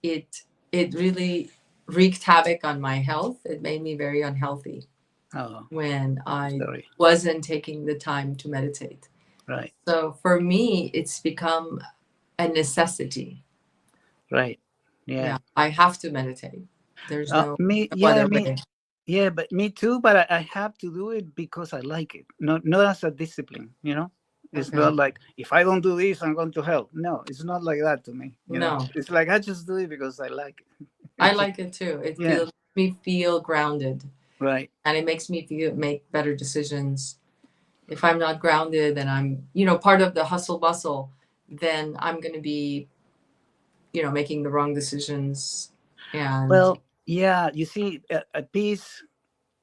Speaker 2: it really wreaked havoc on my health. It made me very unhealthy
Speaker 3: Oh,
Speaker 2: when I
Speaker 3: sorry.
Speaker 2: wasn't taking the time to meditate.
Speaker 3: Right.
Speaker 2: So for me, it's become a necessity.
Speaker 3: Right. Yeah.
Speaker 2: I have to meditate. There's no other way.
Speaker 3: Yeah, but me too. But I have to do it because I like it. Not as a discipline. It's
Speaker 2: Okay.
Speaker 3: not like if I don't do this, I'm going to hell. No, it's not like that to me.
Speaker 2: No.
Speaker 3: It's like I just do it because I like it.
Speaker 2: I like it too. It
Speaker 3: Yeah.
Speaker 2: makes me feel grounded.
Speaker 3: Right.
Speaker 2: And it makes me make better decisions. If I'm not grounded, then I'm, part of the hustle bustle, then I'm going to be, making the wrong decisions. And
Speaker 3: Well, yeah, you see, a peace,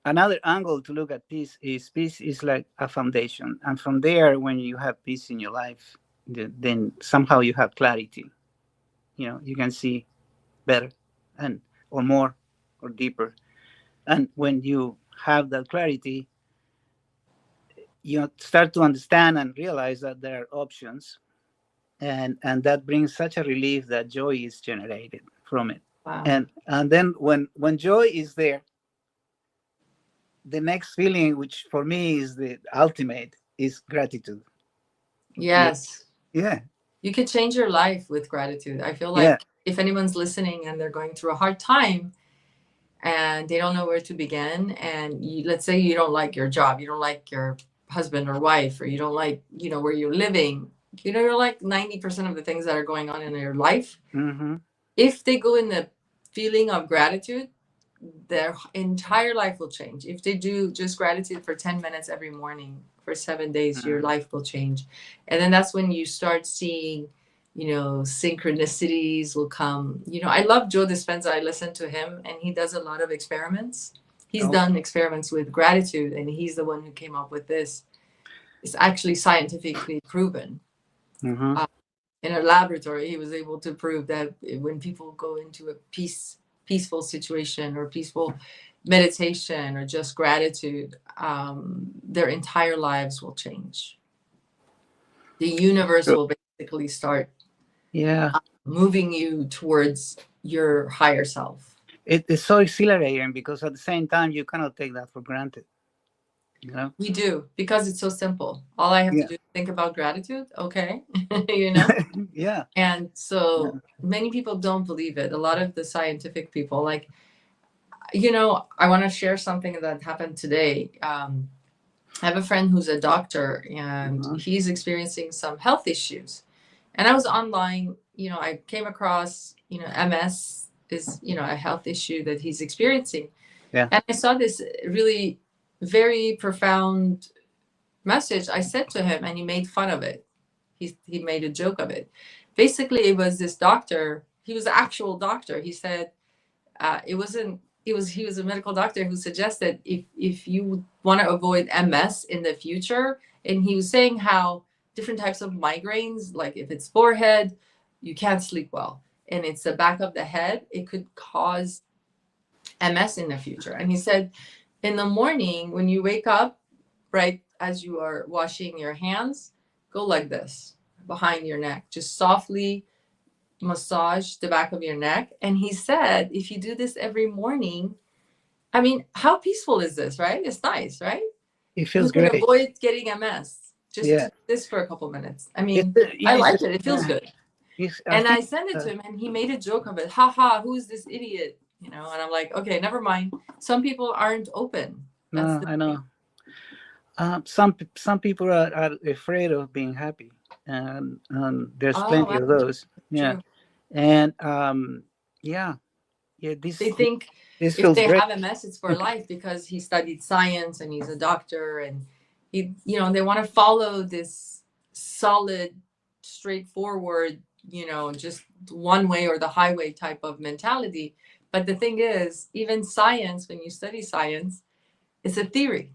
Speaker 3: another angle to look at peace is like a foundation. And from there, when you have peace in your life, then somehow you have clarity. You can see better or more or deeper. And when you have that clarity, you start to understand and realize that there are options. And that brings such a relief that joy is generated from it.
Speaker 2: wow.
Speaker 3: And then when joy is there, the next feeling, which for me is the ultimate, is gratitude.
Speaker 2: Yes.
Speaker 3: Yeah.
Speaker 2: You could change your life with gratitude. I feel like if anyone's listening and they're going through a hard time and they don't know where to begin, and let's say you don't like your job, you don't like your husband or wife, or you don't like, where you're living, you're like 90% of the things that are going on in your life.
Speaker 3: Mm-hmm.
Speaker 2: If they go in the feeling of gratitude, their entire life will change. If they do just gratitude for 10 minutes every morning for 7 days, your life will change. And then that's when you start seeing synchronicities will come. I love Joe Dispenza. I listen to him, and he does a lot of experiments. He's
Speaker 3: Oh.
Speaker 2: done experiments with gratitude, and he's the one who came up with this. It's actually scientifically proven.
Speaker 3: Mhm.
Speaker 2: In a laboratory, he was able to prove that when people go into a peaceful situation or peaceful meditation or just gratitude, their entire lives will change. The universe will basically start
Speaker 3: Yeah,
Speaker 2: moving you towards your higher self.
Speaker 3: it is so exhilarating because at the same time you cannot take that for granted.
Speaker 2: We do, because it's so simple. All I have
Speaker 3: Yeah.
Speaker 2: to do is think about gratitude, okay?
Speaker 3: Yeah.
Speaker 2: And so many people don't believe it. A lot of the scientific people, like, I want to share something that happened today. I have a friend who's a doctor, and he's experiencing some health issues. And I was online, I came across, MS is, a health issue that he's experiencing.
Speaker 3: Yeah.
Speaker 2: And I saw this really very profound message. I said to him, and he made fun of it. He made a joke of it. Basically, it was this doctor. He was an actual doctor. He said, he was a medical doctor who suggested if you want to avoid MS in the future, and he was saying how different types of migraines, like if it's forehead, you can't sleep well, and it's the back of the head, it could cause MS in the future. And he said, in the morning when you wake up, right as you are washing your hands, go like this behind your neck, just softly massage the back of your neck. And he said, if you do this every morning, I mean, how peaceful is this, right? It's nice, right?
Speaker 3: It feels
Speaker 2: You can
Speaker 3: great.
Speaker 2: avoid getting MS. Just
Speaker 3: Yeah.
Speaker 2: do this for a couple minutes. I mean,
Speaker 3: It-
Speaker 2: I
Speaker 3: it's
Speaker 2: like
Speaker 3: just-
Speaker 2: it. It feels good.
Speaker 3: I
Speaker 2: And
Speaker 3: think,
Speaker 2: I sent it to him, and he made a joke of it. Ha ha, who's this idiot? And I'm like, okay, never mind. Some people aren't open.
Speaker 3: no, I know. Some people are afraid of being happy, and there's plenty of
Speaker 2: wow,
Speaker 3: those. Yeah,
Speaker 2: true.
Speaker 3: and yeah. This
Speaker 2: They think
Speaker 3: this
Speaker 2: if
Speaker 3: feels
Speaker 2: they
Speaker 3: great.
Speaker 2: have a message for life because he studied science and he's a doctor, and they want to follow this solid, straightforward, just one way or the highway type of mentality. But the thing is, even science, when you study science, it's a theory.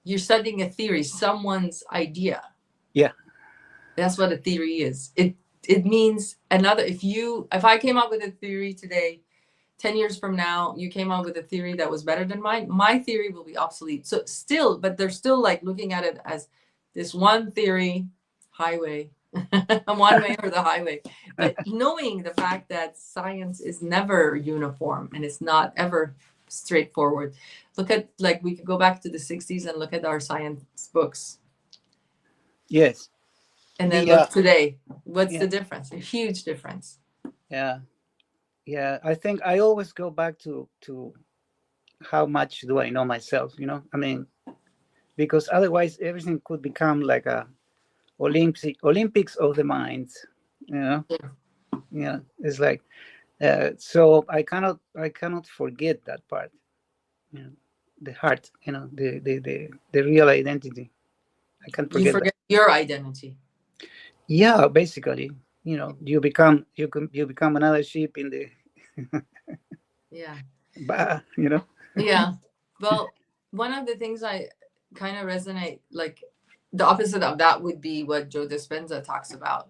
Speaker 2: You're studying a theory, someone's idea.
Speaker 3: Yeah.
Speaker 2: That's what a theory is. It means if I came up with a theory today, 10 years from now, you came up with a theory that was better than mine, my theory will be obsolete. So still, but they're still like looking at it as this one theory, highway, one way or the highway. But knowing the fact that science is never uniform and it's not ever straightforward. Look at, like, we could go back to the 60s and look at our science books.
Speaker 3: Yes.
Speaker 2: And then look today. What's the difference? A huge difference.
Speaker 3: Yeah. Yeah, I think I always go back to how much do I know myself, I mean, because otherwise everything could become like a Olympics of the mind, Yeah, it's like so I cannot forget that part, the heart, the real identity. I can't forget
Speaker 2: You forget your identity.
Speaker 3: Yeah, basically, you become another sheep in the
Speaker 2: Yeah.
Speaker 3: Yeah.
Speaker 2: Well, one of the things I kind of resonate, like the opposite of that would be what Joe Dispenza talks about.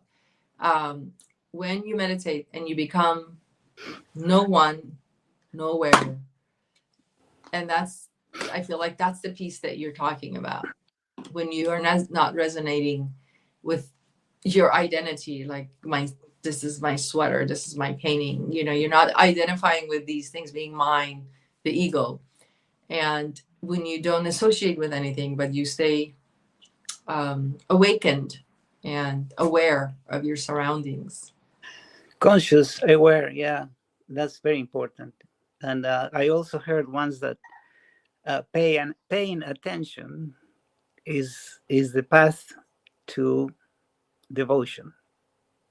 Speaker 2: When you meditate and you become no one, nowhere, and I feel like that's the piece that you're talking about. When you are not resonating with your identity, like this is my sweater, this is my painting, you're not identifying with these things being mine, the ego. And when you don't associate with anything, but you stay awakened and aware of your surroundings.
Speaker 3: Conscious, aware, yeah, that's very important. And I also heard once that paying attention is the path to devotion.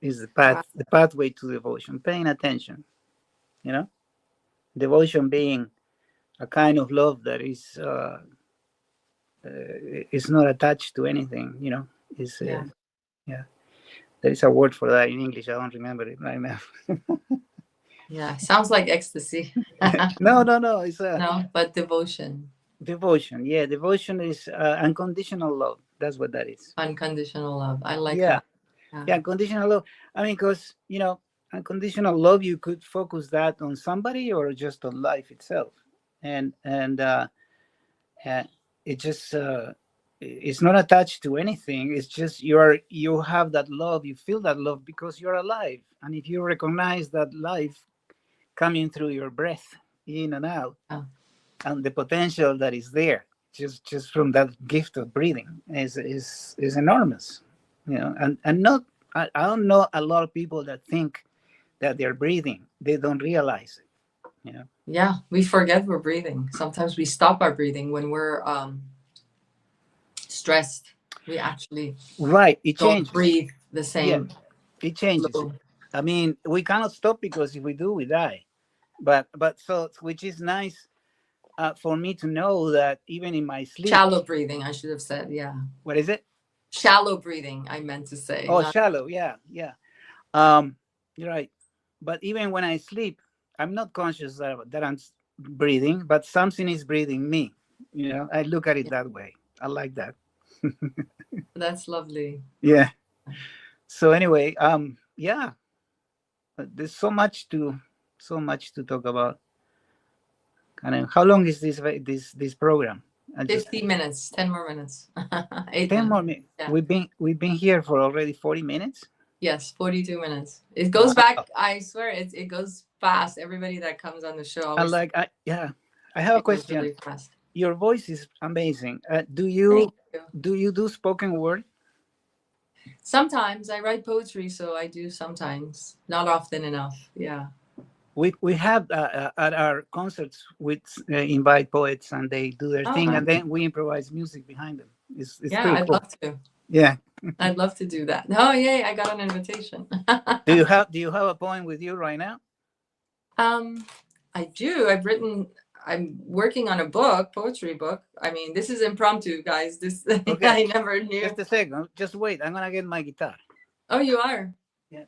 Speaker 3: Is the pathway to devotion. Paying attention, devotion being a kind of love that is not attached to anything. Is yeah. There is a word for that in English. I don't remember it right now.
Speaker 2: Yeah, sounds like ecstasy.
Speaker 3: No. It's a
Speaker 2: No, but devotion,
Speaker 3: devotion. Yeah, devotion is unconditional love. That's what that is.
Speaker 2: unconditional love. I like
Speaker 3: Yeah,
Speaker 2: that. Yeah.
Speaker 3: yeah, unconditional love. I mean, because unconditional love, you could focus that on somebody or just on life itself, and uh, it just it's not attached to anything. It's just you have that love, you feel that love because you're alive, and if you recognize that life coming through your breath in and out,
Speaker 2: Oh.
Speaker 3: and the potential that is there just from that gift of breathing is enormous, and not I don't know a lot of people that think that they're breathing. They don't realize it.
Speaker 2: Yeah, we forget we're breathing. Sometimes we stop our breathing when we're stressed. We actually
Speaker 3: Right, it
Speaker 2: don't
Speaker 3: changes.
Speaker 2: breathe the
Speaker 3: Yeah,
Speaker 2: same
Speaker 3: it changes.
Speaker 2: flow.
Speaker 3: I mean, we cannot stop because if we do, we die. But so, which is nice for me to know that even in my sleep.
Speaker 2: Shallow breathing, I should have said. Yeah.
Speaker 3: What is it?
Speaker 2: Shallow breathing, I meant to say.
Speaker 3: Oh,
Speaker 2: not-
Speaker 3: shallow. Yeah. You're right. But even when I sleep, I'm not conscious that I'm breathing, but something is breathing me. I look at it that way. I like that.
Speaker 2: That's lovely.
Speaker 3: Yeah. So anyway, yeah, there's so much to talk about. And how long is this program?
Speaker 2: 50 minutes, 10 more minutes. 8
Speaker 3: 10
Speaker 2: minutes.
Speaker 3: more minutes.
Speaker 2: Yeah.
Speaker 3: We've been here for already 40 minutes.
Speaker 2: Yes, 42 minutes. It goes back, I swear, it goes fast. Everybody that comes on the show always
Speaker 3: I have a
Speaker 2: it goes
Speaker 3: question.
Speaker 2: really fast.
Speaker 3: Your voice is amazing. Do
Speaker 2: Thank
Speaker 3: you
Speaker 2: you.
Speaker 3: do spoken word?
Speaker 2: Sometimes I write poetry, so I do sometimes. Not often enough. Yeah.
Speaker 3: We have at our concerts we invite poets and they do their thing,
Speaker 2: wow.
Speaker 3: and then we improvise music behind them. It's
Speaker 2: Yeah,
Speaker 3: pretty
Speaker 2: I'd
Speaker 3: cool.
Speaker 2: love to.
Speaker 3: Yeah.
Speaker 2: I'd love to do that. Oh, yay, I got an invitation.
Speaker 3: Do you have a poem with you right now?
Speaker 2: I do. I'm working on a poetry book. I mean, this is impromptu, guys. This
Speaker 3: Okay.
Speaker 2: I never knew.
Speaker 3: Just a second. Just wait. I'm gonna get my guitar.
Speaker 2: Oh, you are?
Speaker 3: Yeah.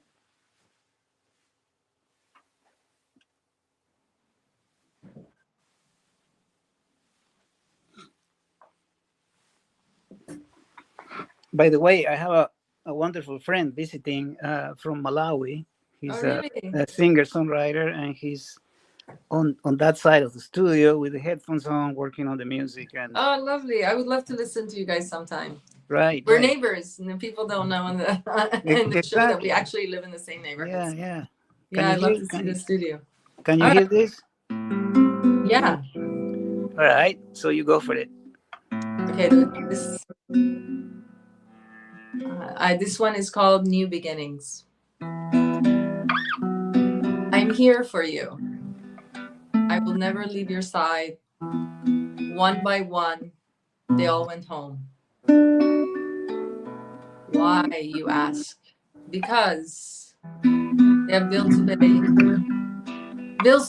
Speaker 3: By the way, I have a wonderful friend visiting from Malawi. He's
Speaker 2: really?
Speaker 3: a singer-songwriter, and he's on that side of the studio with the headphones on, working on the music. And
Speaker 2: Oh, lovely. I would love to listen to you guys sometime.
Speaker 3: right,
Speaker 2: We're
Speaker 3: right.
Speaker 2: neighbors, and people don't know in the show that we actually live in the same neighborhood.
Speaker 3: Yeah.
Speaker 2: Yeah, I'd love to see the studio.
Speaker 3: Can you hear this?
Speaker 2: Yeah.
Speaker 3: All right, so you go for it.
Speaker 2: Okay, this one is called New Beginnings. I'm here for you. I will never leave your side. One by one, they all went home. Why, you ask? Because they have bills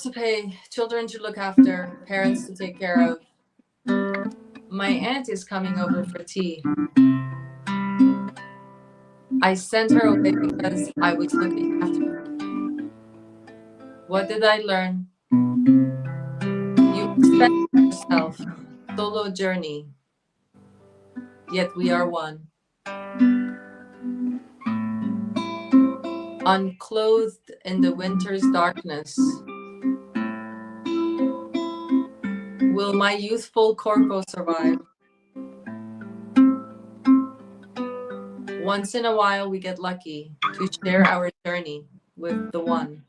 Speaker 2: to pay, children to look after, parents to take care of. My aunt is coming over for tea. I sent her away because I was looking after her. What did I learn? You expect yourself, solo journey, yet we are one. Unclothed in the winter's darkness, will my youthful corpo survive? Once in a while, we get lucky to share our journey with the one.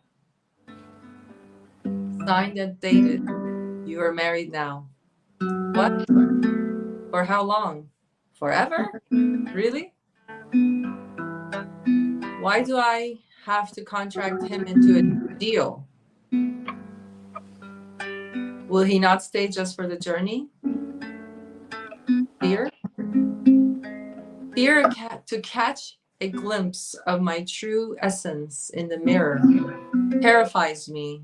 Speaker 2: Signed and dated, you are married now. What? For how long? Forever? Really? Why do I have to contract him into a deal? Will he not stay just for the journey? Fear? Fear to catch a glimpse of my true essence in the mirror terrifies me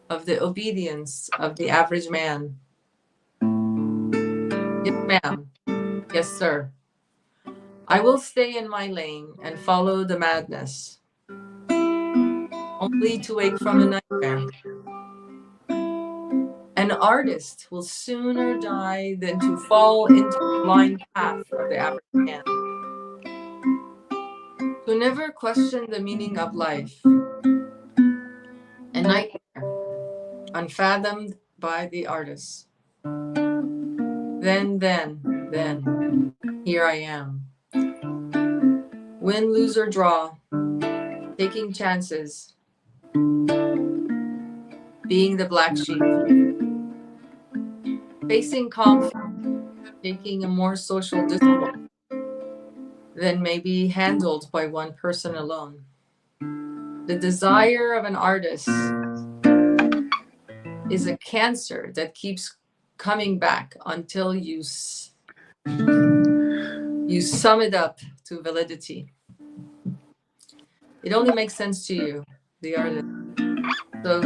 Speaker 2: of the obedience of the average man. Yes, ma'am. Yes, sir. I will stay in my lane and follow the madness, only to wake from a nightmare. An artist will sooner die than to fall into the blind path of the average man. To never question the meaning of life. A nightmare, unfathomed by the artist. Then, here I am. Win, lose, or draw, taking chances, being the black sheep, facing conflict, taking a more social discipline than may be handled by one person alone. The desire of an artist is a cancer that keeps coming back until you sum it up to validity. It only makes sense to you, the artist. So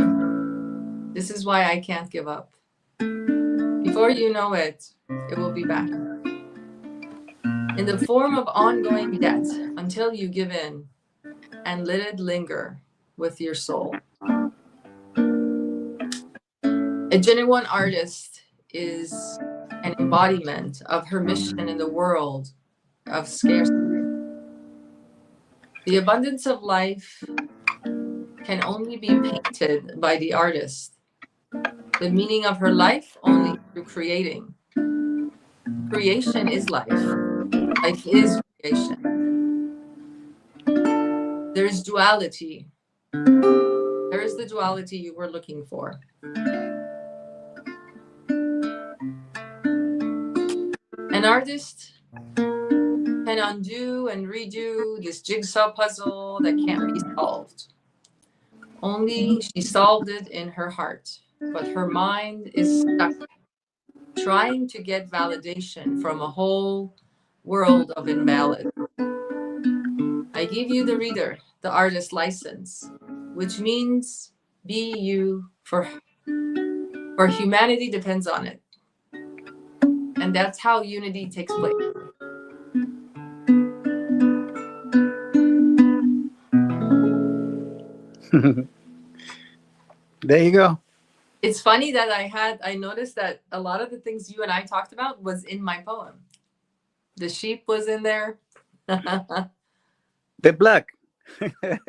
Speaker 2: this is why I can't give up. Before you know it, it will be back. In the form of ongoing debt until you give in and let it linger with your soul. A genuine artist is an embodiment of her mission in the world of scarcity. The abundance of life can only be painted by the artist. The meaning of her life only through creating. Creation is life. Life is creation. There is duality. There is the duality you were looking for. An artist can undo and redo this jigsaw puzzle that can't be solved. Only she solved it in her heart, but her mind is stuck trying to get validation from a whole world of invalid. I give you the reader, the artist license, which means be you for humanity depends on it. And that's how unity takes place.
Speaker 3: There you go.
Speaker 2: It's funny that I noticed that a lot of the things you and I talked about was in my poem. The sheep was in there.
Speaker 3: The black.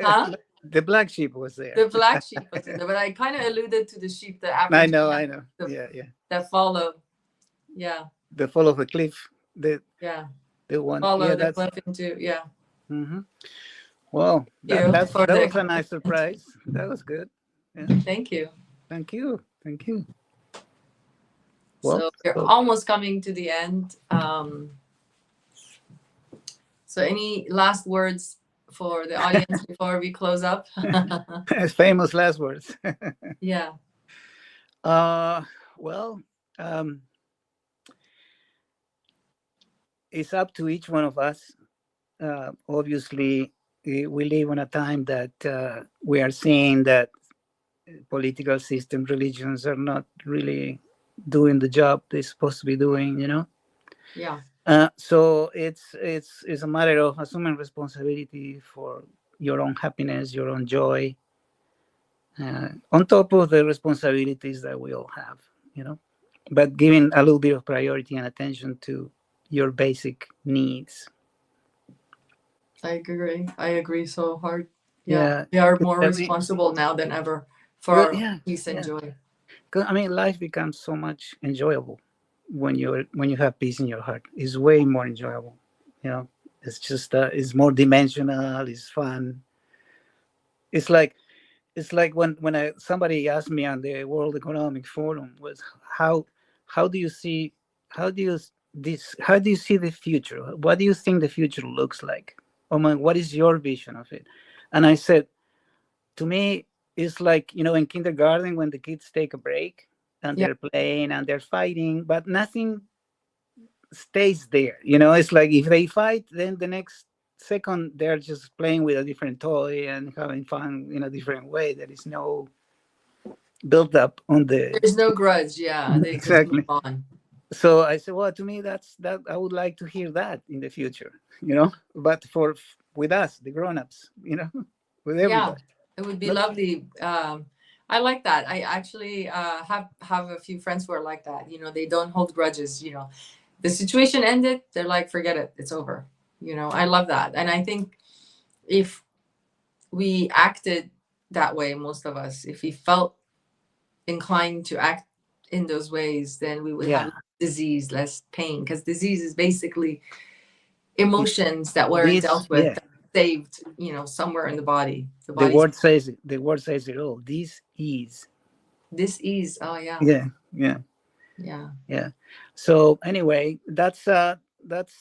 Speaker 2: Huh?
Speaker 3: The black sheep was there.
Speaker 2: The black sheep was in there, but I kind of alluded to the sheep, the average.
Speaker 3: I know.
Speaker 2: The- That follow. Yeah.
Speaker 3: The fall of the cliff. The one.
Speaker 2: Follow
Speaker 3: Yeah,
Speaker 2: the cliff into,
Speaker 3: Mm-hmm. Well,
Speaker 2: Yeah,
Speaker 3: that
Speaker 2: for
Speaker 3: was
Speaker 2: the-
Speaker 3: a nice surprise. That was good.
Speaker 2: Thank you.
Speaker 3: Thank you.
Speaker 2: So we're almost coming to the end. So any last words for the audience before we close up?
Speaker 3: Famous last words.
Speaker 2: Yeah.
Speaker 3: Well, it's up to each one of us. Obviously, we live in a time that we are seeing that political system, religions are not really doing the job they're supposed to be doing,
Speaker 2: Yeah.
Speaker 3: So it's a matter of assuming responsibility for your own happiness, your own joy, on top of the responsibilities that we all have, but giving a little bit of priority and attention to your basic needs.
Speaker 2: I agree so hard.
Speaker 3: Yeah.
Speaker 2: We are more
Speaker 3: I mean-
Speaker 2: responsible now than ever for
Speaker 3: Well,
Speaker 2: our
Speaker 3: yeah,
Speaker 2: peace and
Speaker 3: yeah.
Speaker 2: joy.
Speaker 3: 'Cause, I mean, life becomes so much enjoyable when you have peace in your heart. It's way more enjoyable. It's just it's more dimensional. It's fun. It's like when somebody asked me on the World Economic Forum was how do you see the future? What do you think the future looks like? What is your vision of it? And I said, to me, it's like, in kindergarten when the kids take a break and
Speaker 2: Yeah.
Speaker 3: they're playing and they're fighting, but nothing stays there. It's like if they fight, then the next second they're just playing with a different toy and having fun in a different way. There is no build up on the
Speaker 2: There's no grudge. Yeah. They just
Speaker 3: Exactly.
Speaker 2: move on.
Speaker 3: So I said, well, to me, that I would like to hear that in the future, but with us, the grown-ups, with
Speaker 2: Yeah,
Speaker 3: everybody.
Speaker 2: it would be
Speaker 3: Let's-
Speaker 2: lovely. I like that. I actually have a few friends who are like that. They don't hold grudges. The situation ended. They're like, forget it. It's over. I love that. And I think if we acted that way, most of us, if we felt inclined to act in those ways, then we would
Speaker 3: Yeah.
Speaker 2: have less disease, less pain, because disease is basically emotions that weren't dealt with,
Speaker 3: Yeah.
Speaker 2: that saved, somewhere in the body. The
Speaker 3: The
Speaker 2: body.
Speaker 3: word says it. The word says it all. This is.
Speaker 2: This is. Oh yeah.
Speaker 3: Yeah. Yeah.
Speaker 2: Yeah.
Speaker 3: Yeah. So anyway, that's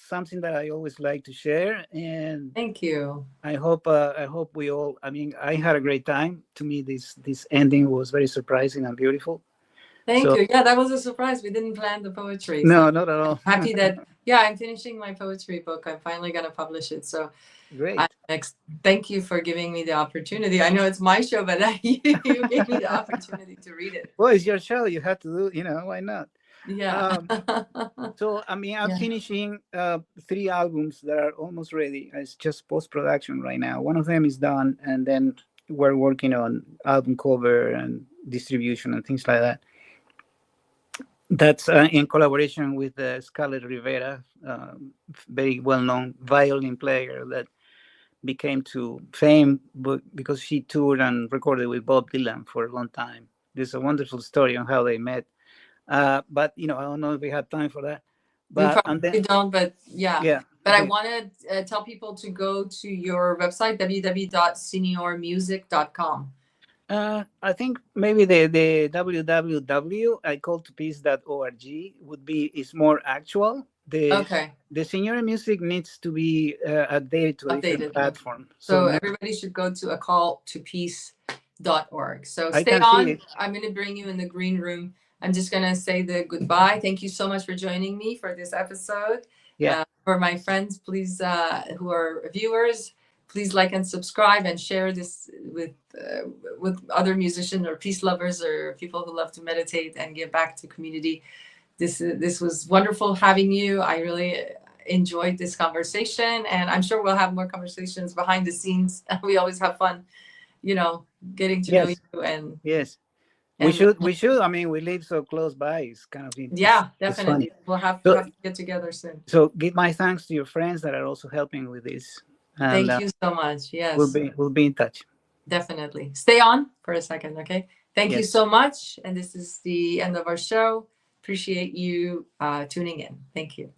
Speaker 3: something that I always like to share, and
Speaker 2: Thank you.
Speaker 3: I hope we all. I mean, I had a great time. To me, this ending was very surprising and beautiful.
Speaker 2: Thank
Speaker 3: So-
Speaker 2: you. Yeah, that was a surprise. We didn't plan the poetry.
Speaker 3: No,
Speaker 2: So
Speaker 3: not at all.
Speaker 2: happy that I'm finishing my poetry book. I'm finally gonna publish it. So
Speaker 3: Great.
Speaker 2: thank you for giving me the opportunity. I know it's my show, but you gave me the opportunity to read it.
Speaker 3: Well, it's your show. You have to do. Why not?
Speaker 2: Yeah.
Speaker 3: So I mean, I'm
Speaker 2: Yeah.
Speaker 3: finishing 3 albums that are almost ready. It's just post-production right now. One of them is done, and then we're working on album cover and distribution and things like that. That's in collaboration with Scarlett Rivera, very well-known violin player that became to fame because she toured and recorded with Bob Dylan for a long time. There's a wonderful story on how they met. But I don't know if we have time for that.
Speaker 2: We
Speaker 3: But and
Speaker 2: probably
Speaker 3: then,
Speaker 2: don't, but yeah.
Speaker 3: yeah.
Speaker 2: But I
Speaker 3: okay.
Speaker 2: want to tell people to go to your website, www.seniormusic.com.
Speaker 3: I think maybe the www.icalltopeace.org is more actual.
Speaker 2: Okay.
Speaker 3: The senior music needs to be updated to a
Speaker 2: Updated,
Speaker 3: different
Speaker 2: yeah.
Speaker 3: platform.
Speaker 2: So
Speaker 3: now
Speaker 2: everybody should go to acalltopeace.org. So
Speaker 3: I
Speaker 2: stay
Speaker 3: can see
Speaker 2: on.
Speaker 3: it.
Speaker 2: I'm going to bring you in the green room. I'm just going to say the goodbye. Thank you so much for joining me for this episode.
Speaker 3: Yeah.
Speaker 2: For my friends, please, who are viewers, please like and subscribe and share this with other musicians or peace lovers or people who love to meditate and give back to community. This was wonderful having you. I really enjoyed this conversation, and I'm sure we'll have more conversations behind the scenes. We always have fun, getting to know
Speaker 3: Yes.
Speaker 2: you. And
Speaker 3: Yes.
Speaker 2: and
Speaker 3: We should. I mean, we live so close by. It's kind of
Speaker 2: yeah,
Speaker 3: it's funny.
Speaker 2: definitely. We'll have
Speaker 3: So-
Speaker 2: to get together soon.
Speaker 3: So give my thanks to your friends that are also helping with this. And
Speaker 2: Thank you so much. Yes,
Speaker 3: we'll be in touch.
Speaker 2: definitely. Stay on for a second, okay? Thank you
Speaker 3: Yes.
Speaker 2: so much. And this is the end of our show. Appreciate you tuning in. Thank you.